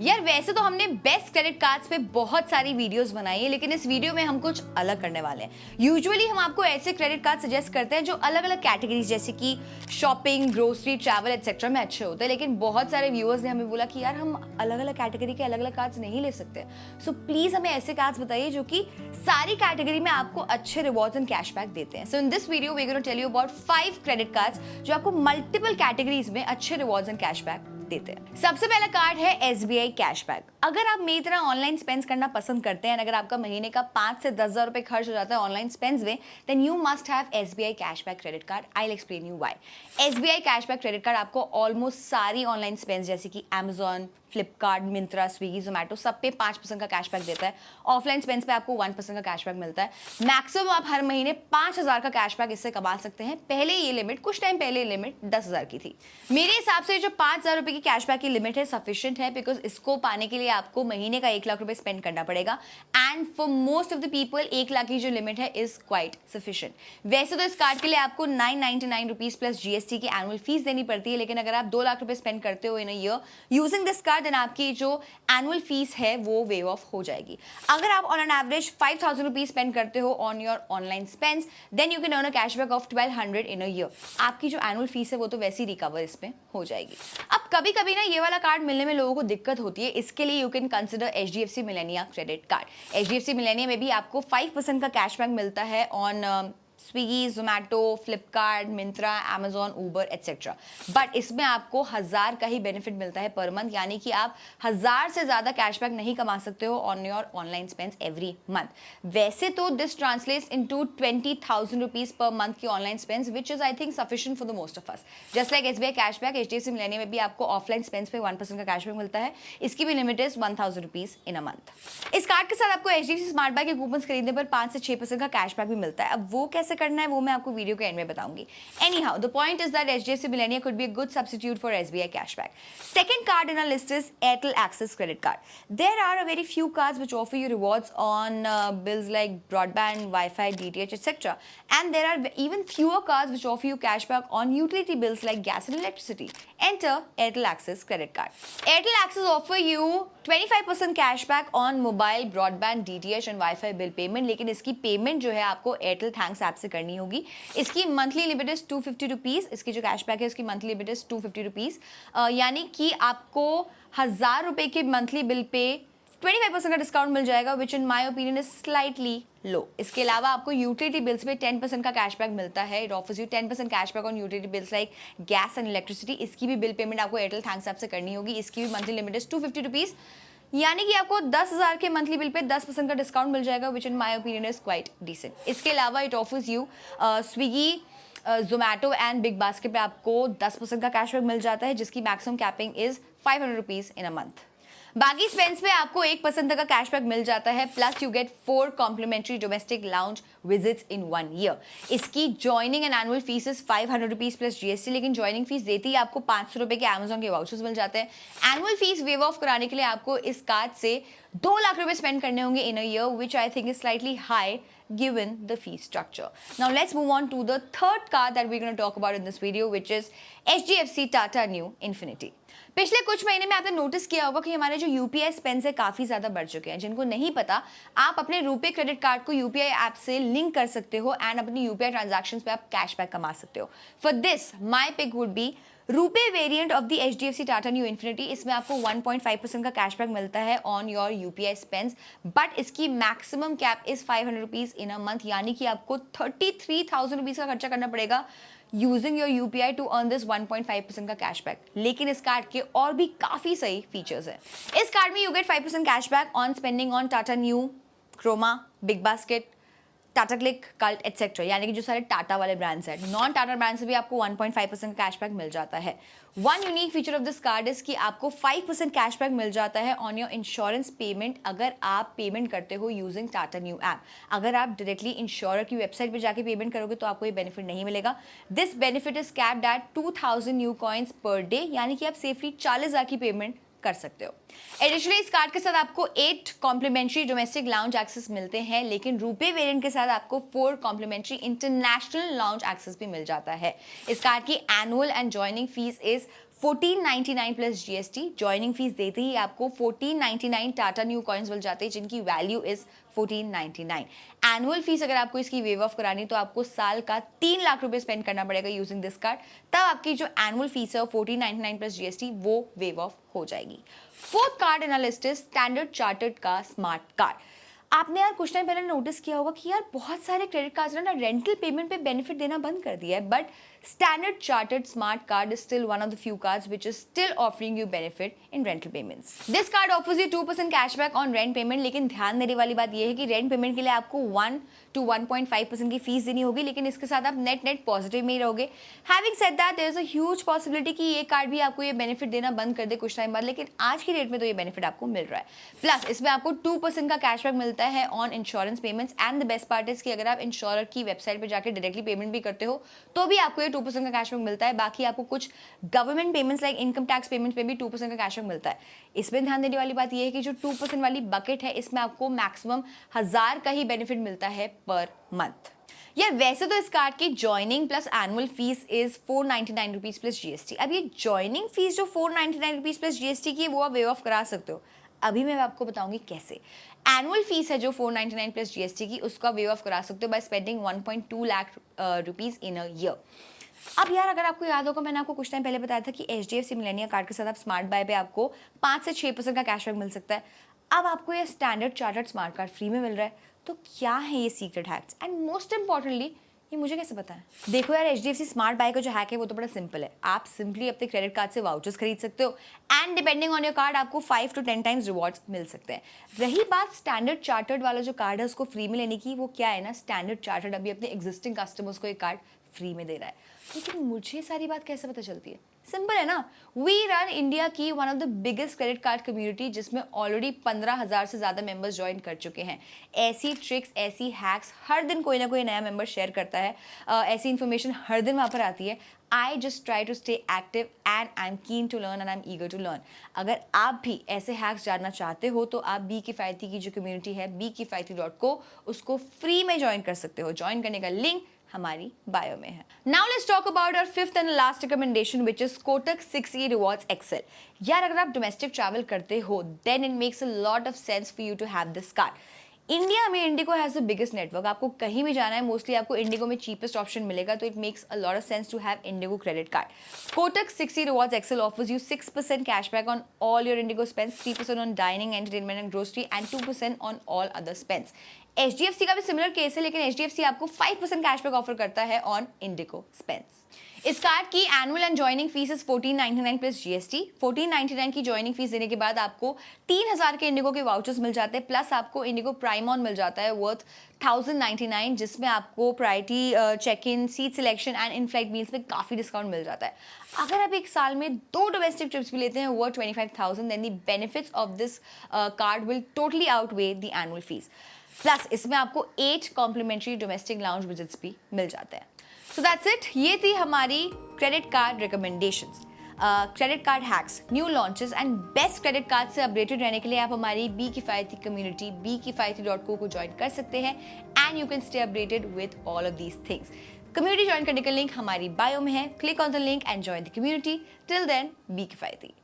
यार वैसे तो हमने बेस्ट क्रेडिट कार्ड्स पे बहुत सारी वीडियोस बनाई है, लेकिन इस वीडियो में हम कुछ अलग करने वाले हैं। यूजुअली हम आपको ऐसे क्रेडिट कार्ड सजेस्ट करते हैं जो अलग अलग कैटेगरीज जैसे कि शॉपिंग, ग्रोसरी, ट्रैवल एक्सेट्रा में अच्छे होते हैं, लेकिन बहुत सारे व्यूअर्स ने हमें बोला कि यार हम अलग अलग कैटेगरी के अलग अलग कार्ड्स नहीं ले सकते। सो प्लीज हमें ऐसे कार्ड्स बताइए जो कि सारी कैटेगरी में आपको अच्छे रिवॉर्ड्स एंड कैशबैक देते हैं। So in this video we gonna tell you about 5 credit cards जो आपको मल्टीपल कैटेगरीज में अच्छे रिवॉर्ड्स एंड कैशबैक देते हैं। सबसे पहला कार्ड है SBI कैशबैक। अगर आप मेरी तरह ऑनलाइन स्पेंड करना पसंद करते हैं, अगर आपका महीने का 5 से 10,000 रुपए खर्च हो जाता है ऑनलाइन स्पेंड्स में, then you must have SBI cashback credit card. I will explain you why. SBI cashback credit card आपको ऑलमोस्ट सारी ऑनलाइन स्पेंड्स जैसे कि Amazon, Flipkart, Myntra, Swiggy, Zomato सब पे 5% का कैशबैक देता है। ऑफलाइन स्पेंड्स पे आपको 1% का कैशबैक मिलता है। मैक्सिमम आप हर महीने 5,000 का कैशबैक इससे कमा सकते हैं। पहले ये लिमिट, कुछ टाइम पहले ये लिमिट 10,000 की थी। मेरे हिसाब से जो 5,000 रुपए की कैशबैक की लिमिट है सफिशिएंट है, बिकॉज इसको पाने के लिए आपको महीने का 1 लाख रुपए स्पेंड करना पड़ेगा। And for most of the people 1 lakh की जो लिमिट है इज क्वाइट सफिशिएंट। वैसे तो इस कार्ड के लिए आपको 999 रुपीज प्लस GST की एनुअल फीस देनी पड़ती है, लेकिन अगर आप 2 लाख रुपए स्पेंड करते हो in a year using this card, then आपकी जो एनुअल फीस है वो वेव ऑफ हो जाएगी। अगर आप on an average 5,000 rupees spend करते हो on your online spends, then you can earn a cashback of 1200 in a year. आपकी जो एनुअल फीस है वो तो वैसे ही रिकवर इसमें हो जाएगी। अब कभी कभी ना ये वाला कार्ड मिलने में लोगों को दिक्कत होती है, इसके लिए you can consider HDFC Millennia credit card. HDFC Millennia में भी आपको 5% का कैशबैक मिलता है on Swiggy, Zomato, Flipkart, Myntra, Amazon, Uber etcetera. But इसमें आपको 1,000 का ही बेनिफिट मिलता है पर मंथ, यानी कि आप 1,000 से ज्यादा कैशबैक नहीं कमा सकते हो on your online spends every month. वैसे तो this translates into 20,000 rupees per month की online spends, which is I think sufficient for the most of us. Just like SBI cashback, HDFC Millennia में भी आपको ऑफलाइन स्पेंड्स पे 1% का cashback मिलता है। इसकी भी limit is 1,000 rupees in a month. इस कार्ड के साथ आपको HDFC स्मार्ट बाय के कूपन खरीदने पर 5 से 6% का कैशबैक भी मिलता है। अब वो कैसे करना है वो मैं आपको वीडियो के एंड में बताऊंगी। Anyhow, the point is that HDFC Millennia could be a good substitute for SBI cashback. Second card in our list is Airtel Access credit card. There are a very few cards which offer you rewards on bills like broadband, Wi-Fi, DTH, etc. And there are even fewer cards which offer you cashback on utility bills like gas and electricity. Enter Airtel Access credit card. Airtel Access offer you 25% cashback on mobile, broadband, DTH and Wi-Fi bill payment, लेकिन इसकी payment जो है आपको Airtel Thanks app से करनी होगी। इसकी monthly limit is 250 rupees. इसकी जो कैशबैक है उसकी मंथली लिमिट इज 250 रुपीज, यानी कि आपको 1,000 रुपए के मंथली बिल पे 25% का डिस्काउंट मिल जाएगा, which in my opinion is slightly लो। इसके अलावा आपको यूटिलिटी बिल्स पे 10% का कैशबैक मिलता है। It offers you 10% cashback on utility bills like gas and electricity. इसकी भी बिल पेमेंट आपको एयरटेल थैंक्स ऐप से करनी होगी। इसकी भी मंथली लिमिट इज 250 रुपीज, यानी कि आपको 10,000 के मंथली बिल पे 10% का डिस्काउंट मिल जाएगा, which in my opinion is quite decent. इसके अलावा it offers you Swiggy, Zomato and Big Basket पे आपको 10% का कैशबैक मिल जाता है, जिसकी maximum capping is 500 rupees in a month. बाकी स्पेंड्स पे आपको 1% तक का कैशबैक मिल जाता है, plus you get 4 complimentary domestic lounge visits in 1 year. इसकी joining and annual fee is 500 rupees plus GST, लेकिन ज्वाइनिंग फीस देती ही आपको 500 रुपए के Amazon के वाउचर्स मिल जाते हैं। एनुअल फीस वेव ऑफ कराने के लिए आपको इस कार्ड से 2 लाख रुपए स्पेंड करने होंगे in a year, which I think is slightly high given the fee structure. Now let's move on to the third card that we're going to talk about in this video, which is HDFC Tata Neu Infinity. पिछले कुछ महीने में आपने notice किया होगा कि हमारे जो UPI स्पेंड्स है काफी ज्यादा बढ़ चुके हैं। जिनको नहीं पता, आप अपने रुपे क्रेडिट कार्ड को UPI ऐप से लिंक कर सकते हो एंड अपनी UPI ट्रांजैक्शंस पे आप कैशबैक कमा सकते हो। For this my pick would be RuPay variant of the HDFC Tata Neu Infinity। इसमें आपको 1.5% का कैशबैक मिलता है on your UPI spends, but इसकी maximum cap is 500 rupees in a month, यानी कि आपको 33,000 रुपीज का खर्चा करना पड़ेगा using your UPI to earn this 1.5% का कैशबैक। लेकिन इस कार्ड के और भी काफी सही फीचर्स हैं। इस कार्ड में you get 5% cashback on spending on Tata Neu, Croma, Big Basket, Tata Cliq, Cult etcetera, यानी कि जो सारे टाटा वाले ब्रांड्स हैं। नॉन टाटा ब्रांड से भी आपको 1.5% कैशबैक मिल जाता है। One unique feature of this card is कि आपको 5% कैशबैक मिल जाता है ऑन योर इंश्योरेंस पेमेंट, अगर आप पेमेंट करते हो यूजिंग टाटा न्यू ऐप। अगर आप डायरेक्टली इंश्योरर की वेबसाइट पर जाके पेमेंट करोगे तो आपको ये बेनिफिट नहीं मिलेगा। This benefit is capped at 2,000 Neu coins per day, यानी कि आप सेफली 40,000 की पेमेंट कर सकते हो। एडिशनली इस कार्ड के साथ आपको 8 कॉम्प्लीमेंट्री डोमेस्टिक लाउंज एक्सेस मिलते हैं, लेकिन रुपे वेरिएंट के साथ आपको 4 कॉम्प्लीमेंट्री इंटरनेशनल लाउंज एक्सेस भी मिल जाता है। इस कार्ड की annual and joining fees is 1499 plus GST. Joining fees देते ही आपको 1499 टाटा न्यू कॉइन्स मिल जाते हैं जिनकी वैल्यू इज 1499। एनुअल फीस अगर आपको इसकी वेव ऑफ करानी तो आपको साल का 3 लाख रुपए स्पेंड करना पड़ेगा यूजिंग दिस कार्ड, तब आपकी जो एनुअल फीस है 1499 प्लस जीएसटी वो वेव ऑफ हो जाएगी। Fourth card in our list is Standard Chartered का स्मार्ट कार्ड। आपने यार कुछ टाइम पहले नोटिस किया होगा कि यार बहुत सारे क्रेडिट कार्ड्स ना रेंटल पेमेंट पे बेनिफिट देना बंद कर दिया है, but standard chartered smart card is still one of the few cards which is still offering you benefit in rental payments. This card offers you 2% cashback on rent payment, लेकिन ध्यान देने वाली बात यह है कि रेंट पेमेंट के लिए आपको 1 to 1.5% की फीस देनी होगी, लेकिन इसके साथ आप नेट पॉजिटिव में ही रहोगे। Having said that, there is a huge possibility कि ये कार्ड भी आपको ये बेनिफिट देना बंद कर दे कुछ टाइम बाद, लेकिन आज की डेट में तो ये बेनिफिट आपको मिल रहा है। प्लस इसमें आपको 2% का कैशबैक मिलता है on insurance payments, and the best part is कि अगर आप इंश्योरर की वेबसाइट पर जाकर डायरेक्टली पेमेंट भी करते हो तो भी आपको ये 2% का कैशबैक मिलता है। बाकी आपको कुछ government payments like income tax payments पे भी 2% का कैशबैक मिलता है। इसमें ध्यान देने वाली बात यह है कि जो 2% वाली बकेट है इसमें आपको मैक्सिमम 1000 का ही बेनिफिट मिलता है पर मंथ। यार वैसे तो इस कार्ड की joining plus annual fee is 499 rupees plus GST. अब ये ज्वाइनिंग फीस जो 499 रुपीज प्लस जीएसटी की वो आप वेव ऑफ करा सकते हो। अभी मैं आपको बताऊंगी कैसे। एनुअल फीस है जो 499 प्लस जीएसटी की, उसका वेव ऑफ करा सकते हो by spending 1.2 lakh rupees in a year. अब यार अगर आपको याद होगा मैंने आपको कुछ टाइम पहले बताया था कि HDFC मिलेनिया कार्ड के साथ आप स्मार्ट बाय पे आपको 5 से 6% का कैशबैक मिल सकता है। अब आपको ये standard chartered smart card free में मिल रहा है, तो क्या है ये secret hacks and most importantly ये मुझे कैसे पता है? देखो यार HDFC स्मार्ट बाय का जो हैक है वो तो बड़ा सिंपल है। आप सिंपली अपने क्रेडिट कार्ड से वाउचर्स खरीद सकते हो and depending on your card आपको 5 to 10 टाइम्स रिवॉर्ड्स मिल सकते हैं। रही बात स्टैंडर्ड चार्टर्ड वाला जो कार्ड है उसको फ्री में लेने की, वो क्या है ना, स्टैंडर्ड चार्टर्ड अभी अपने एग्जिस्टिंग कस्टमर्स को ये कार्ड फ्री में दे रहा है। लेकिन मुझे सारी बात कैसे पता चलती है? सिंपल है ना, वी रन इंडिया की one of the biggest credit card community जिसमें ऑलरेडी 15,000 से ज़्यादा मेंबर्स ज्वाइन कर चुके हैं। ऐसी ट्रिक्स, ऐसी हैक्स हर दिन कोई ना कोई नया मेंबर शेयर करता है, ऐसी इन्फॉर्मेशन हर दिन वहाँ पर आती है। I just try to stay active and I am keen to learn and I am eager to learn. अगर आप भी ऐसे हैक्स जानना चाहते हो तो आप बी किफ़ायती की जो कम्युनिटी है bkifayti.co उसको फ्री में ज्वाइन कर सकते हो। ज्वाइन करने का लिंक हमारी बायो में है। Now let's talk about our fifth and last recommendation which is Kotak 6E rewards XL. यार अगर आप डोमेस्टिक ट्रैवल करते हो then it makes a lot of sense for you to have this card. India में IndiGo has the biggest network. आपको कहीं भी जाना है मोस्टली आपको इंडिगो में चीपेस्ट ऑप्शन मिलेगा, तो it makes a lot of sense to have IndiGo credit card. Kotak 6E rewards XL offers you 6% cashback on all your IndiGo spends, 3% on dining, entertainment and grocery and 2% on all other spends. HDFC का भी similar case है, लेकिन HDFC आपको 5% cashback offer करता है on Indigo spends. इस card की annual and joining fees is 1499 plus GST. 1499 की ज्वाइनिंग फीस देने के बाद आपको 3000 के इंडिगो के वाउचर्स मिल जाते हैं, प्लस आपको इंडिगो प्राइम ऑन मिल जाता है वर्थ 1099, जिसमें आपको priority check in, seat selection and in flight meals में काफ़ी डिस्काउंट मिल जाता है। अगर आप एक साल में 2 डोमेस्टिक ट्रिप्स भी लेते हैं worth 25,000 then the benefits of this card will totally outweigh the annual fees. Plus इसमें आपको 8 कॉम्प्लीमेंट्री डोमेस्टिक लाउंज विजिट्स भी मिल जाते हैं। So that's it. ये थी हमारी credit card recommendations, credit card hacks, new launches and best credit card से updated रहने के लिए आप हमारी बी किफ़ायती कम्युनिटी bkifayti.co को ज्वाइन कर सकते हैं and you can stay updated with all of these things. Community join करने का लिंक हमारी बायो में है। Click on the link and join the community. Till then be किफ़ायती।